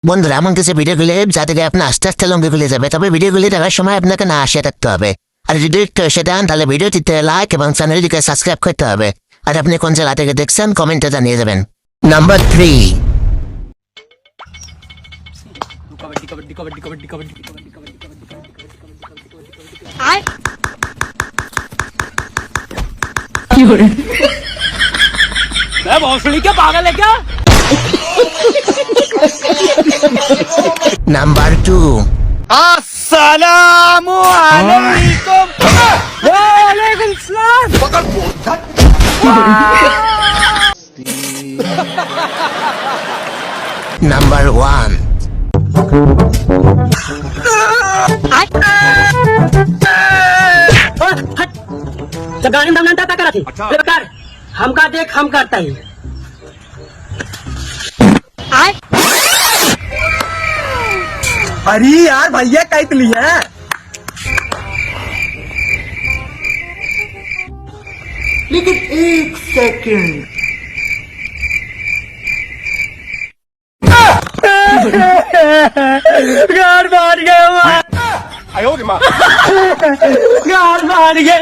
বন্ধুরা, এমন কিছু ভিডিওগুলি যা থেকে আপনার আস্তে আস্তে লঙ্গে গুলে যাবে, তবে ভিডিওগুলি দেখার সময় আপনাকে না আসে থাকতে হবে। আর যদি একটু এসে দেন তাহলে ভিডিওটিতে লাইক এবং চ্যানেলটিকে সাবস্ক্রাইব করতে হবে। আর আপনি কোন জেলা থেকে দেখছেন কমেন্টে জানিয়ে দেবেন। নাম্বার 3। भोसड़ी क्या पागल है क्या? নাম্বার 2। अस्सलामु अलैकुम। वालेकुम सलाम। নাম্বার 1। जब गाड़ी में दमनता करा थी बेकार हमका देख हम करता ही अरे यार भैया कैसे लिया? लेकिन एक सेकंड। गाड़ मार गया गाड़ मार गया